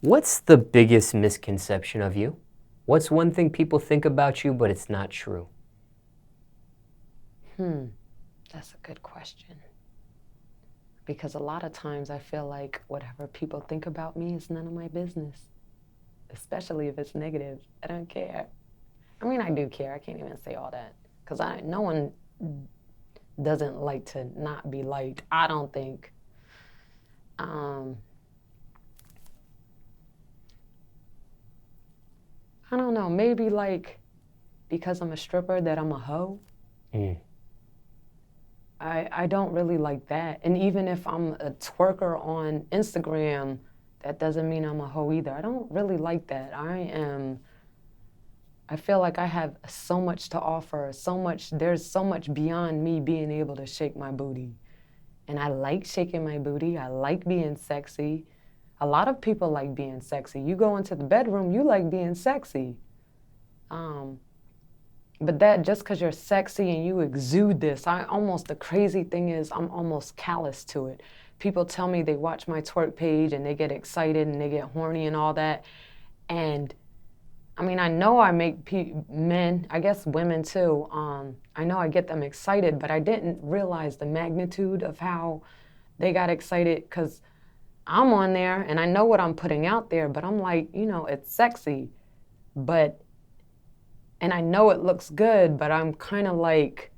What's the biggest misconception of you? What's one thing people think about you, but it's not true? That's a good question. Because a lot of times I feel like whatever people think about me is none of my business, especially if it's negative. I don't care. I mean, I do care. I can't even say all that because no one doesn't like to not be liked, I don't think. I don't know, maybe like because I'm a stripper that I'm a hoe. I don't really like that. And even if I'm a twerker on Instagram, that doesn't mean I'm a hoe either. I don't really like that. I feel like I have so much to offer, there's so much beyond me being able to shake my booty. And I like shaking my booty. I like being sexy. A lot of people like being sexy. You go into the bedroom, you like being sexy. But that just because you're sexy and you exude this, the crazy thing is I'm almost callous to it. People tell me they watch my twerk page and they get excited and they get horny and all that. And I mean, I know I make men, I guess women too, I know I get them excited, but I didn't realize the magnitude of how they got excited because I'm on there and I know what I'm putting out there, but I'm like, it's sexy, and I know it looks good, but I'm kind of like,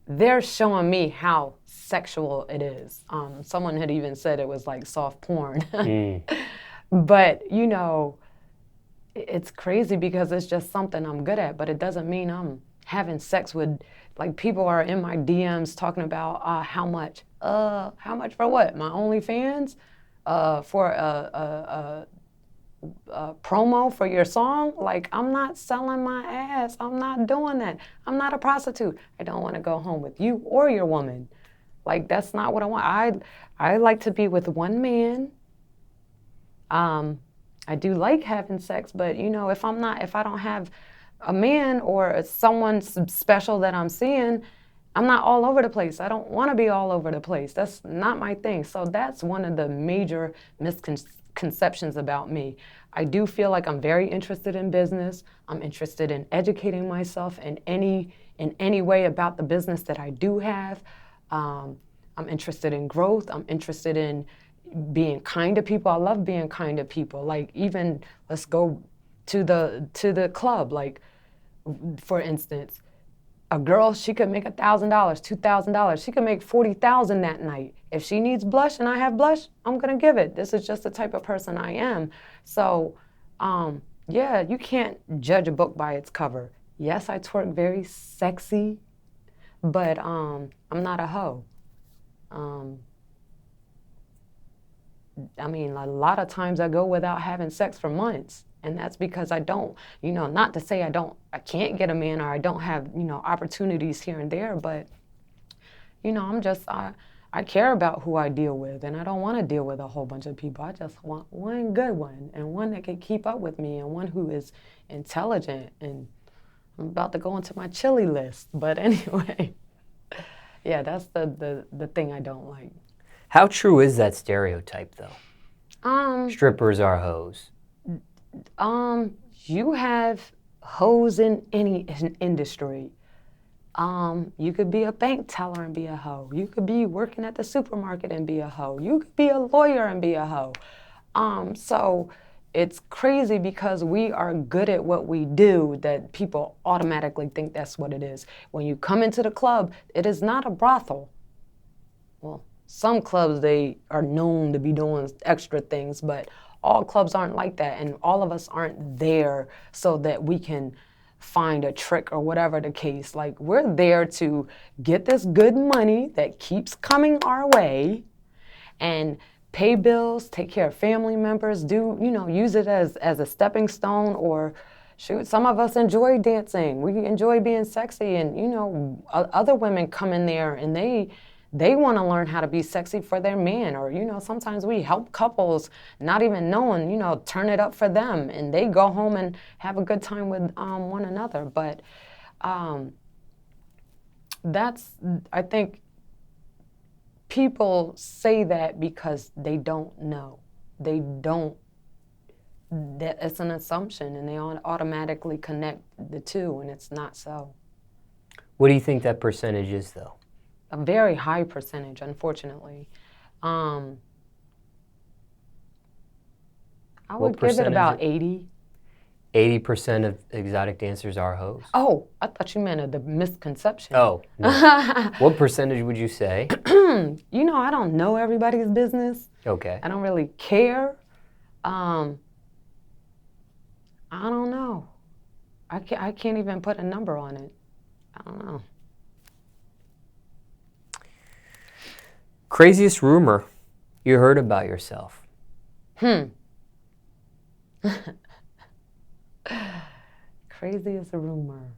they're showing me how sexual it is. Someone had even said it was like soft porn. But, it's crazy because it's just something I'm good at, but it doesn't mean I'm having sex with, like, people are in my DMs talking about how much for what? My OnlyFans? For a promo for your song? Like, I'm not selling my ass. I'm not doing that. I'm not a prostitute. I don't want to go home with you or your woman. Like, that's not what I want. I like to be with one man. I do like having sex, but if I don't have a man or someone special that I'm seeing, I'm not all over the place. I don't want to be all over the place. That's not my thing. So that's one of the major misconceptions about me. I do feel like I'm very interested in business. I'm interested in educating myself in any way about the business that I do have. I'm interested in growth. I'm interested in being kind to people. I love being kind to people. Like, even let's go to the club. Like, for instance, a girl, she could make $1,000, $2,000. She could make $40,000 that night. If she needs blush and I have blush, I'm gonna give it. This is just the type of person I am. So, yeah, you can't judge a book by its cover. Yes, I twerk very sexy, but I'm not a hoe. I mean, a lot of times I go without having sex for months. And that's because I don't, not to say I can't get a man or I don't have, opportunities here and there, but, I care about who I deal with, and I don't want to deal with a whole bunch of people. I just want one good one and one that can keep up with me and one who is intelligent. And I'm about to go into my chili list. But anyway, yeah, that's the thing I don't like. How true is that stereotype, though? Strippers are hoes. You have hoes in any industry. You could be a bank teller and be a hoe. You could be working at the supermarket and be a hoe. You could be a lawyer and be a hoe. So it's crazy because we are good at what we do that people automatically think that's what it is. When you come into the club, it is not a brothel. Well, some clubs, they are known to be doing extra things, but all clubs aren't like that, and all of us aren't there so that we can find a trick or whatever the case. Like, we're there to get this good money that keeps coming our way and pay bills, take care of family members, use it as a stepping stone, or shoot, some of us enjoy dancing. We enjoy being sexy, and other women come in there and they want to learn how to be sexy for their man, or sometimes we help couples not even knowing, turn it up for them, and they go home and have a good time with one another. But I think people say that because they don't know. They don't that it's an assumption, and they automatically connect the two, and it's not so. What do you think that percentage is, though? A very high percentage, unfortunately. I would give it about 80. 80% of exotic dancers are hoes? Oh, I thought you meant the misconception. Oh, no. What percentage would you say? You know, I don't know everybody's business. Okay. I don't really care. I don't know. I can't even put a number on it. I don't know. Craziest rumor you heard about yourself? Craziest rumor.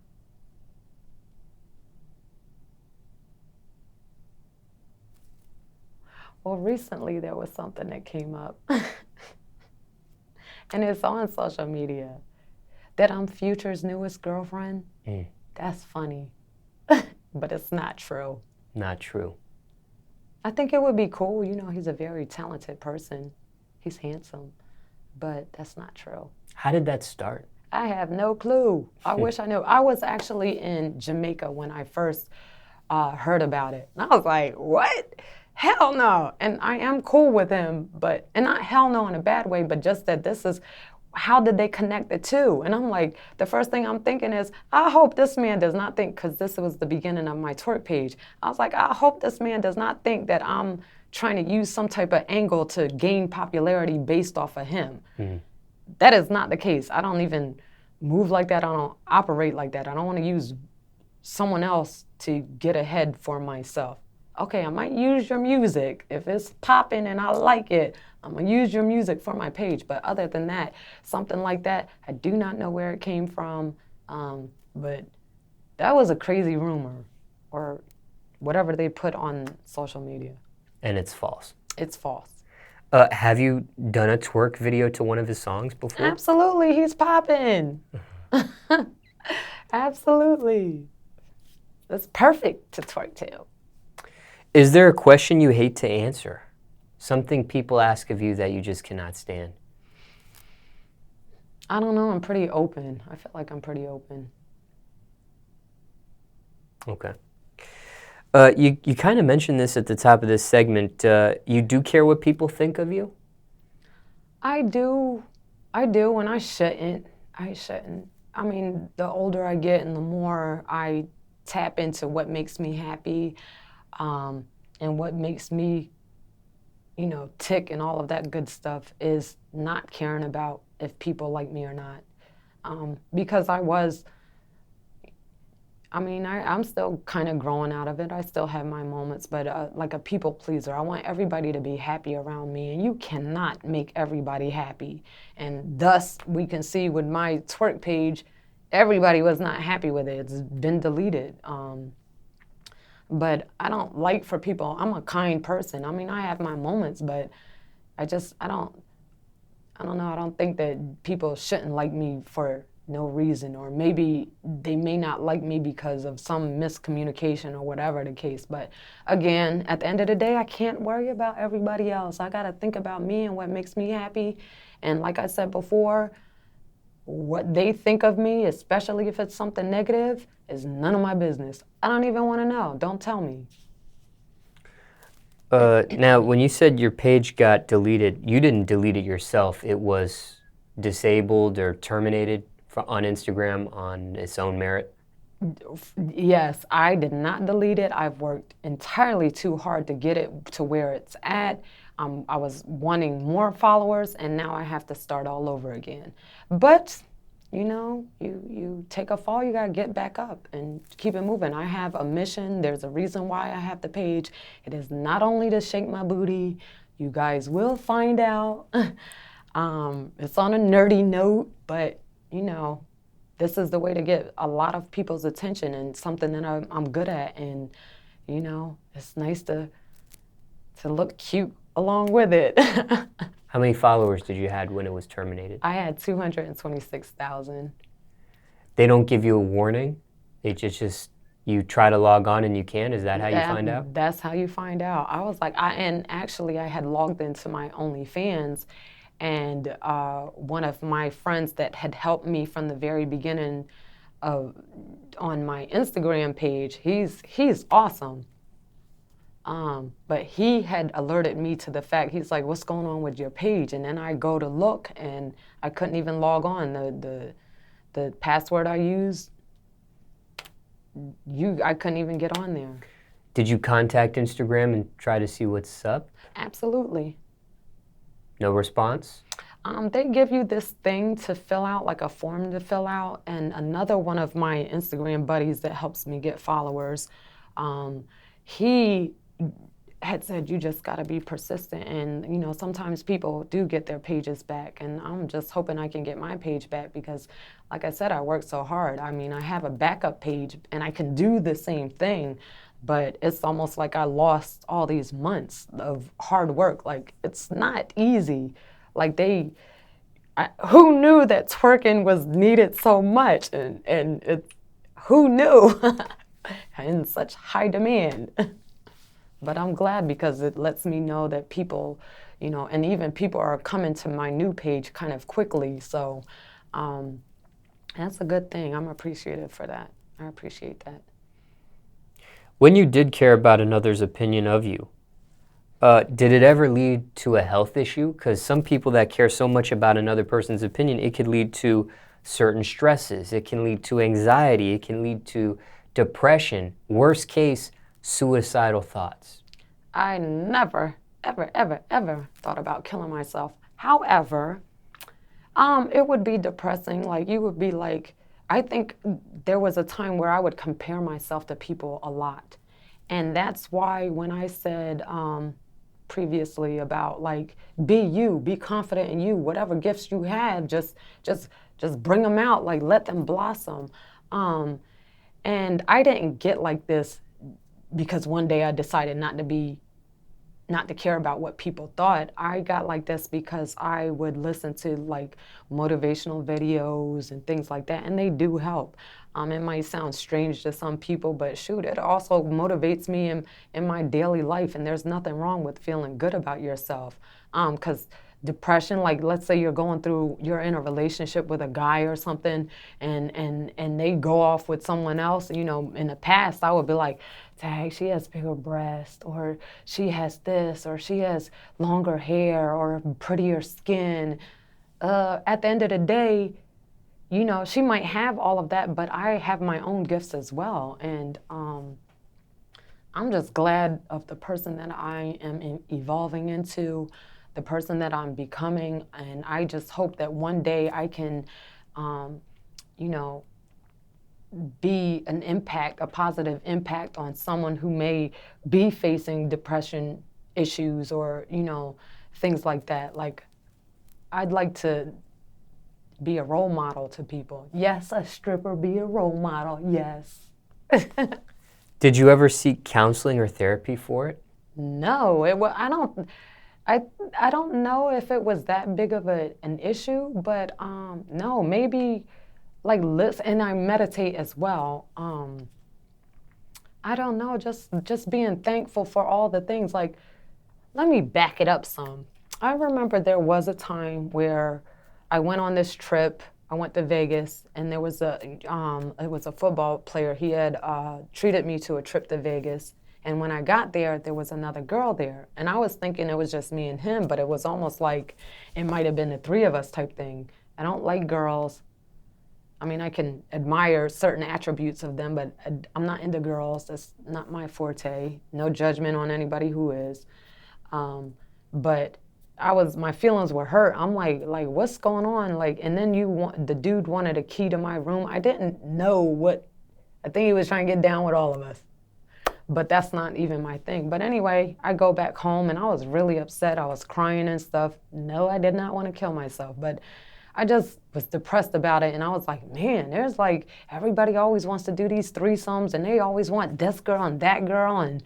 Well, recently there was something that came up, and it's on social media, that I'm Future's newest girlfriend. That's funny, but it's not true. Not true. I think it would be cool. You know, he's a very talented person. He's handsome, but that's not true. How did that start? I have no clue. I wish I knew. I was actually in Jamaica when I first heard about it. And I was like, what? Hell no. And I am cool with him, but, and not hell no in a bad way, but just that this is, how did they connect the two? And I'm like, the first thing I'm thinking is, I hope this man does not think, because this was the beginning of my twerk page. I was like, I hope this man does not think that I'm trying to use some type of angle to gain popularity based off of him. That is not the case. I don't even move like that. I don't operate like that. I don't want to use someone else to get ahead for myself. Okay, I might use your music. If it's popping and I like it, I'm going to use your music for my page. But other than that, something like that, I do not know where it came from. But that was a crazy rumor, or whatever they put on social media. And it's false. It's false. Have you done a twerk video to one of his songs before? Absolutely, he's popping. Absolutely. That's perfect to twerk to. Is there a question you hate to answer? Something people ask of you that you just cannot stand? I don't know, I'm pretty open. I feel like I'm pretty open. Okay. You kind of mentioned this at the top of this segment. You do care what people think of you? I do, and I shouldn't. I mean, the older I get and the more I tap into what makes me happy, and what makes me, you know, tick and all of that good stuff, is not caring about if people like me or not. Because I'm still kind of growing out of it. I still have my moments, but like a people pleaser. I want everybody to be happy around me, and you cannot make everybody happy. And thus, we can see with my twerk page, everybody was not happy with it. It's been deleted. But I don't like for people, I'm a kind person. I mean, I have my moments, but I don't know, I don't think that people shouldn't like me for no reason, or maybe they may not like me because of some miscommunication or whatever the case. But again, at the end of the day, I can't worry about everybody else. I gotta think about me and what makes me happy. And like I said before, what they think of me, especially if it's something negative, is none of my business. I don't even want to know. Don't tell me. Now, when you said your page got deleted, you didn't delete it yourself. It was disabled or terminated on Instagram on its own merit? Yes, I did not delete it. I've worked entirely too hard to get it to where it's at. I was wanting more followers, and now I have to start all over again. But, you know, you take a fall, you gotta get back up and keep it moving. I have a mission. There's a reason why I have the page. It is not only to shake my booty. You guys will find out. It's on a nerdy note, but, you know, this is the way to get a lot of people's attention, and something that I'm good at. And, you know, it's nice to look cute along with it. How many followers did you have when it was terminated? I had 226,000. They don't give you a warning? They just you try to log on and you can? Is that how you find out? That's how you find out. I was like, and actually I had logged into my OnlyFans, And one of my friends that had helped me from the very beginning on my Instagram page, he's awesome. But he had alerted me to the fact, he's like, what's going on with your page? And then I go to look and I couldn't even log on. The password I used, I couldn't even get on there. Did you contact Instagram and try to see what's up? Absolutely. No response? They give you this thing to fill out, like a form to fill out, and another one of my Instagram buddies that helps me get followers, he had said, you just got to be persistent, and sometimes people do get their pages back, and I'm just hoping I can get my page back because, like I said, I work so hard. I mean, I have a backup page and I can do the same thing, but it's almost like I lost all these months of hard work. Like, it's not easy. Like, who knew that twerking was needed so much, and who knew in such high demand. But I'm glad because it lets me know that people, and even people are coming to my new page kind of quickly. So that's a good thing. I'm appreciative for that. I appreciate that. When you did care about another's opinion of you, did it ever lead to a health issue? Because some people that care so much about another person's opinion, it could lead to certain stresses. It can lead to anxiety. It can lead to depression. Worst case, suicidal thoughts. I never, ever, ever, ever thought about killing myself. However, it would be depressing. Like, you would be like, I think there was a time where I would compare myself to people a lot. And that's why when I said previously about, like, be you, be confident in you, whatever gifts you have, just bring them out, like, let them blossom. And I didn't get like this because one day I decided not to care about what people thought. I got like this because I would listen to, like, motivational videos and things like that, and they do help. It might sound strange to some people, but shoot, it also motivates me in my daily life, and there's nothing wrong with feeling good about yourself. Because depression, like, let's say you're in a relationship with a guy or something, and they go off with someone else. In the past, I would be like, dang, she has bigger breasts, or she has this, or she has longer hair, or prettier skin. At the end of the day, she might have all of that, but I have my own gifts as well. And I'm just glad of the person that I am evolving into, the person that I'm becoming. And I just hope that one day I can, be an impact, a positive impact on someone who may be facing depression issues or, things like that. Like, I'd like to be a role model to people. Yes, a stripper, be a role model, yes. Did you ever seek counseling or therapy for it? No, I don't know if it was that big of an issue, but no, maybe like listen, and I meditate as well. I don't know, just being thankful for all the things. Like, let me back it up some. I remember there was a time where I went on this trip. I went to Vegas, and there was it was a football player. He had treated me to a trip to Vegas, and when I got there, there was another girl there, and I was thinking it was just me and him, but it was almost like it might have been the three of us type thing. I don't like girls. I mean, I can admire certain attributes of them, but I'm not into girls. That's not my forte. No judgment on anybody who is. But my feelings were hurt. I'm like, what's going on? Like, and then the dude wanted a key to my room. I didn't know I think he was trying to get down with all of us. But that's not even my thing. But anyway, I go back home and I was really upset. I was crying and stuff. No, I did not want to kill myself, but I just was depressed about it. And I was like, man, there's like, everybody always wants to do these threesomes and they always want this girl and that girl and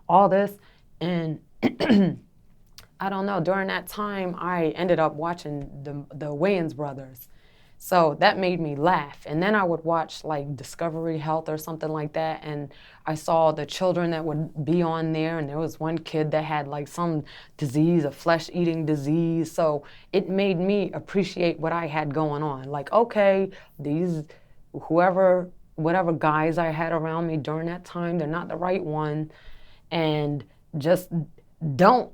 all this. And I don't know, during that time, I ended up watching the Wayans brothers. So that made me laugh. And then I would watch like Discovery Health or something like that. And I saw the children that would be on there. And there was one kid that had like some disease, a flesh-eating disease. So it made me appreciate what I had going on. Like, okay, whatever guys I had around me during that time, they're not the right one. And just don't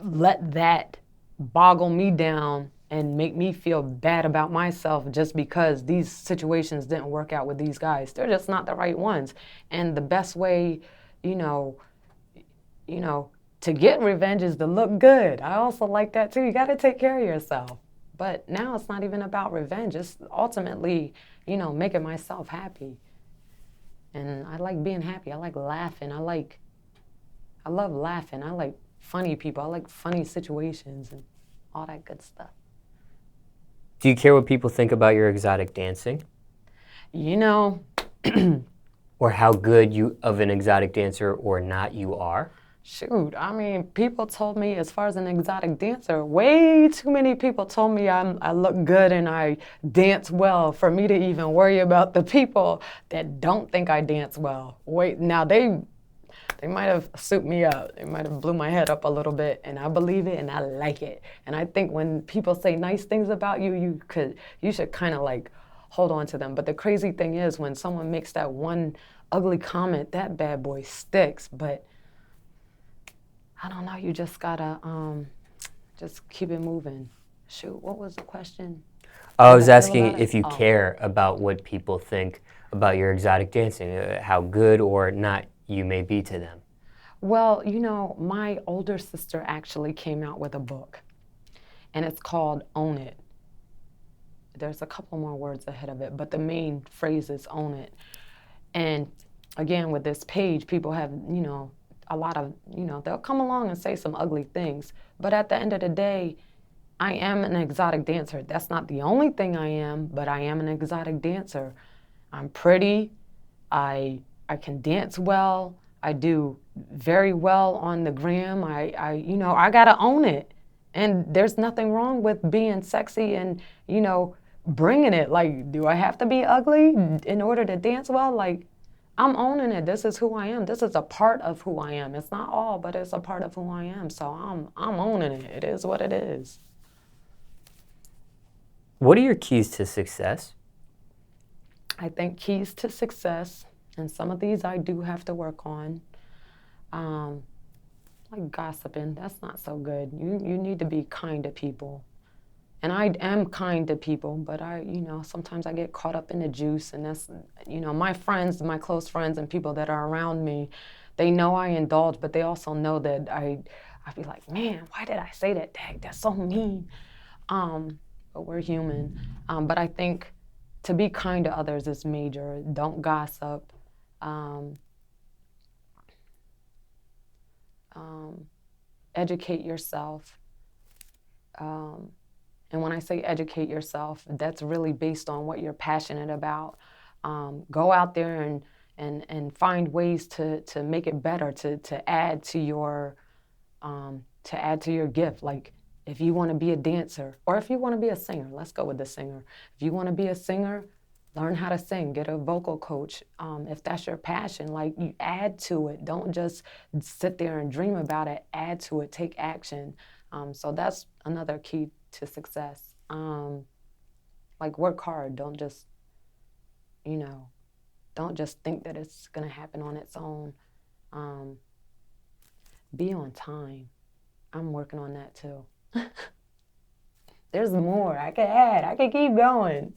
let that boggle me down and make me feel bad about myself just because these situations didn't work out with these guys. They're just not the right ones. And the best way, you know, to get revenge is to look good. I also like that too. You got to take care of yourself. But now it's not even about revenge. It's ultimately, making myself happy. And I like being happy. I like laughing. I love laughing. I like funny people. I like funny situations and all that good stuff. Do you care what people think about your exotic dancing? Or how good you of an exotic dancer or not you are? Shoot, I mean, people told me as far as an exotic dancer, way too many people told me I look good and I dance well for me to even worry about the people that don't think I dance well. Wait, now they might have souped me up. They might have blew my head up a little bit, and I believe it and I like it. And I think when people say nice things about you, you should kind of like hold on to them. But the crazy thing is when someone makes that one ugly comment, that bad boy sticks. But I don't know, you just gotta just keep it moving. Shoot, what was the question? I was asking if you care about what people think about your exotic dancing, how good or not you may be to them. Well, my older sister actually came out with a book, and it's called Own It. There's a couple more words ahead of it, but the main phrase is Own It. And again, with this page, people have, a lot of, they'll come along and say some ugly things. But at the end of the day, I am an exotic dancer. That's not the only thing I am, but I am an exotic dancer. I'm pretty. I can dance well. I do very well on the gram. I gotta own it. And there's nothing wrong with being sexy and, bringing it. Like, do I have to be ugly in order to dance well? Like, I'm owning it. This is who I am. This is a part of who I am. It's not all, but it's a part of who I am. So I'm owning it. It is what it is. What are your keys to success? I think keys to success, and some of these I do have to work on. Like gossiping, that's not so good. You need to be kind to people. And I am kind to people, but sometimes I get caught up in the juice, and that's, my friends, my close friends and people that are around me, they know I indulge, but they also know that I be like, man, why did I say that? Dang, that's so mean. But we're human. But I think to be kind to others is major. Don't gossip. Educate yourself. And when I say educate yourself, that's really based on what you're passionate about. Go out there and find ways to make it better, to add to your gift. Like if you want to be a dancer, or if you want to be a singer, let's go with the singer. If you want to be a singer, learn how to sing, get a vocal coach. If that's your passion, like you add to it. Don't just sit there and dream about it, add to it, take action. So that's another key to success. Like work hard, don't just think that it's gonna happen on its own. Be on time. I'm working on that too. There's more I can add, I can keep going.